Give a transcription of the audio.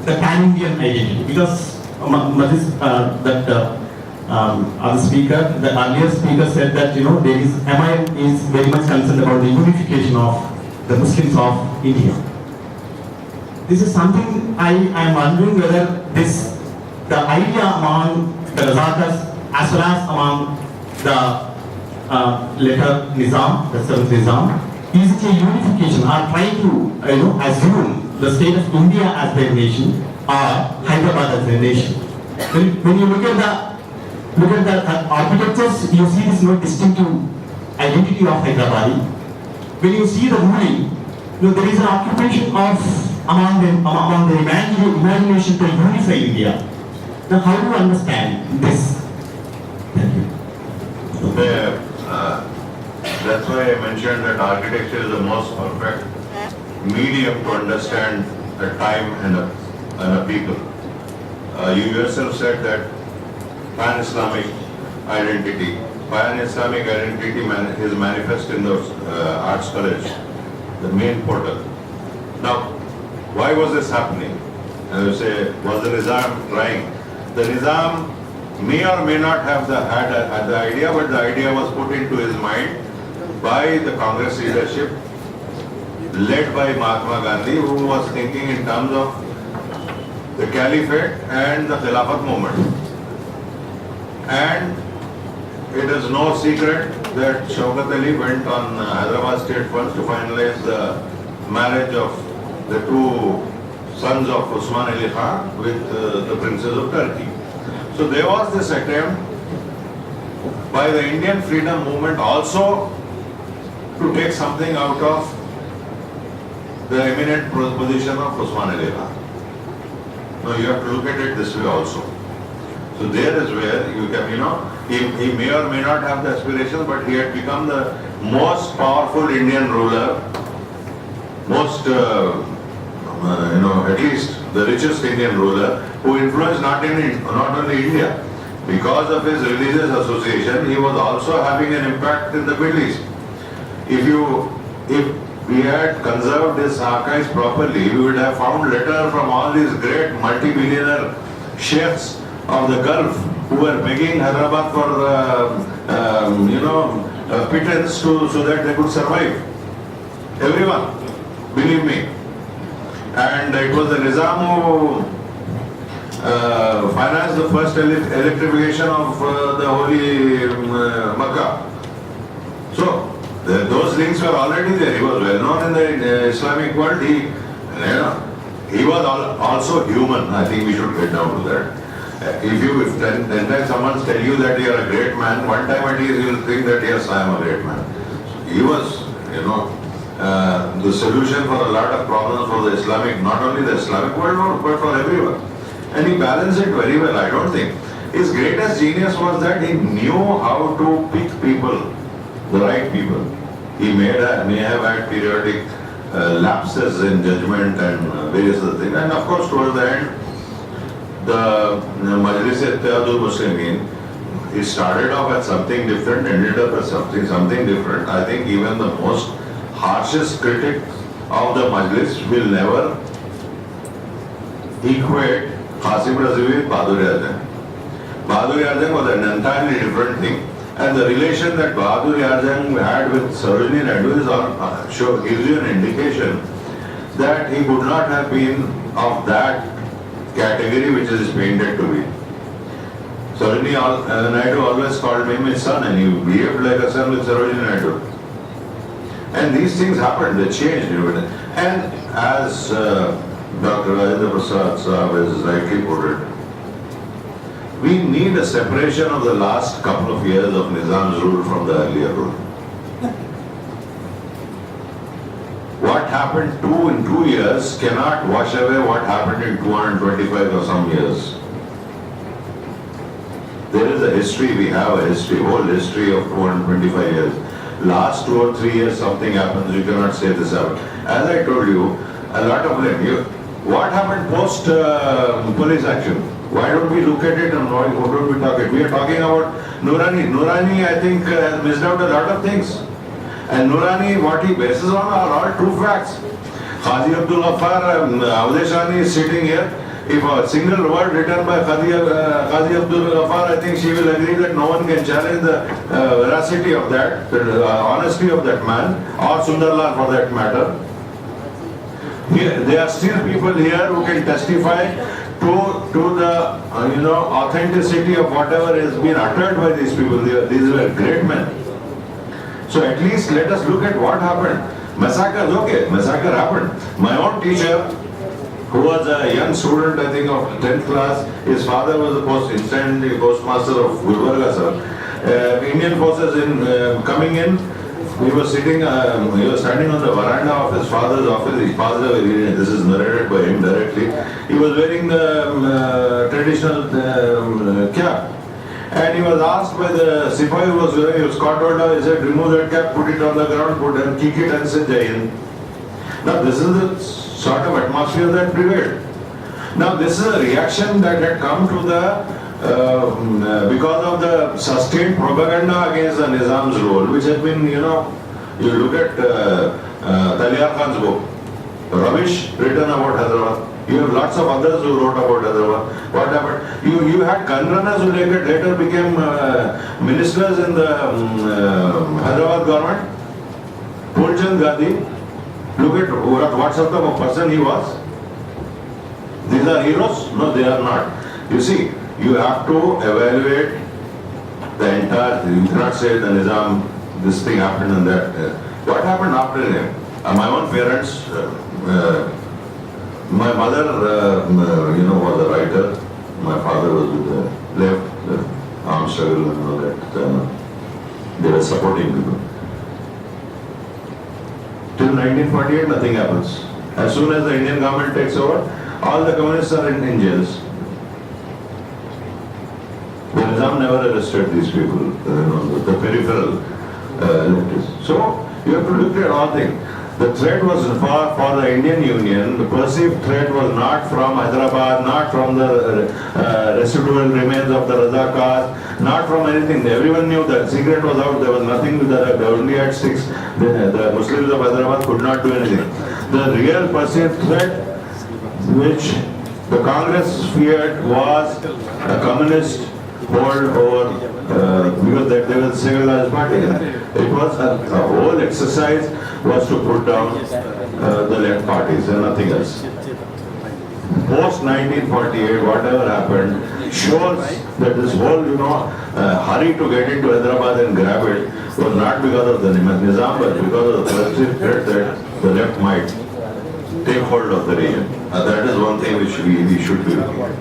the pan-Indian identity. Because other speaker, the earlier speaker said that MIM is very much concerned about the unification of the Muslims of India. This is something I am wondering whether the idea among the Razakas as well as among the later Nizam, the seventh Nizam, is it a unification or trying to assume the state of India as their nation or Hyderabad as their nation? When you look at the architectures, you see this distinctive identity of Hyderabad. When you see the ruling, there is an occupation of among the imagination to unify India. Now, how do you understand this? Thank you. That's why I mentioned that architecture is the most perfect medium to understand a time and a people. You yourself said that pan-Islamic identity is manifest in the Arts College, the main portal. Now, why was this happening? You say, was the Nizam trying? The Nizam may or may not have had the idea, but the idea was put into his mind by the Congress leadership, led by Mahatma Gandhi, who was thinking in terms of the Caliphate and the Khilafat movement. And it is no secret that Shaukat Ali went on Hyderabad State Funds to finalize the marriage of the two sons of Usman Ali Khan with the princes of Turkey. So there was this attempt by the Indian freedom movement also to take something out of the eminent position of Usman Ali Khan. Now you have to look at it this way also. So there is where you can, he may or may not have the aspirations, but he had become the most powerful Indian ruler, most, at least the richest Indian ruler, who influenced not only India. Because of his religious association, he was also having an impact in the Middle East. If we had conserved his archives properly, we would have found letters from all these great multi-billionaire sheikhs of the Gulf who were begging Hyderabad for, pittance so that they could survive. Everyone, believe me. And it was the Nizam who financed the first electrification of the holy Makkah. So, those links were already there. He was well known in the Islamic world. He was also human. I think we should get down to that. If 10 times someone tells you that you are a great man, one time at least you will think that yes, I am a great man. So he was, the solution for a lot of problems for the Islamic, not only the Islamic world, but for everyone. And he balanced it very well, I don't think. His greatest genius was that he knew how to pick people, the right people. He may have had periodic lapses in judgment and various other things. And of course, towards the end, the Majlis-e-Ittihadul Muslimin, he started off at something different, ended up at something different. I think even the most harshest critic of the Majlis will never equate Qasim Razvi with Bahadur Yarjang. Bahadur Yarjang was an entirely different thing. And the relation that Bahadur Yarjang had with Sarojini Naidu gives you an indication that he could not have been of that category which is painted to be. Sarojini Naidu always called him his son, and he behaved like a son with Sarojini Naidu. And these things happened, they changed. And as Dr. Rajendra Prasad Saab has rightly put it, we need a separation of the last couple of years of Nizam's rule from the earlier rule. What happened in 2 years cannot wash away what happened in 225 or some years. There is a history, we have a history, whole history of 225 years. Last 2 or 3 years something happens, you cannot say this out. As I told you, a lot of blame. What happened post police action? Why don't we look at it and why don't we talk it? We are talking about Noorani. Noorani, I think, has missed out a lot of things. And Noorani, what he bases on are all true facts. Qazi Abdul Ghaffar, Avdeshani is sitting here. if a single word written by Qazi Abdul Ghaffar, I think she will agree that no one can challenge the veracity of that, the honesty of that man, or Sundarlal for that matter. Here, there are still people here who can testify to the authenticity of whatever has been uttered by these people. These were great men. So at least let us look at what happened. Massacre is okay. Massacre happened. My own teacher, who was a young student, I think of 10th class, his father was the instantly postmaster of Gulbarga, sir. Indian forces coming in. He was standing on the veranda of his father's office. He passed away. This is narrated by him directly. He was wearing the traditional cap. And he was asked by the Sipahi who was wearing, he was caught order, he said, remove that cap, put it on the ground, put and kick it and say Jai Hind. Now this is the sort of atmosphere that prevailed. Now this is a reaction that had come to the because of the sustained propaganda against the Nizam's rule, which has been, you look at Taliyar Khan's book, rubbish written about Hyderabad. You have lots of others who wrote about Hyderabad. What happened? You had gun runners who later became ministers in the Hyderabad government. Pulchand Gandhi, look at what sort of a person he was. These are heroes? No, they are not. You see, you have to evaluate the entire, you cannot say the Nizam, this thing happened and that. What happened after him? My own parents, my mother, was a writer. My father was with the left, armed struggle and all that. They were supporting people. Till 1948, nothing happens. As soon as the Indian government takes over, all the communists are in jails. The Nizam never arrested these people, the peripheral leftists. So, you have to look at all things. The threat was for the Indian Union. The perceived threat was not from Hyderabad, not from the residual remains of the Raza caste, not from anything. Everyone knew that secret was out. There was nothing. They only had sticks. The Muslims of Hyderabad could not do anything. The real perceived threat, which the Congress feared, was a communist hold over because they were the single largest party. It was a whole exercise was to put down the left parties and nothing else. Post 1948, whatever happened shows that this whole hurry to get into Hyderabad and grab it was not because of the Nizam, but because of the perceived threat that the left might take hold of the region. That is one thing which we should be looking at.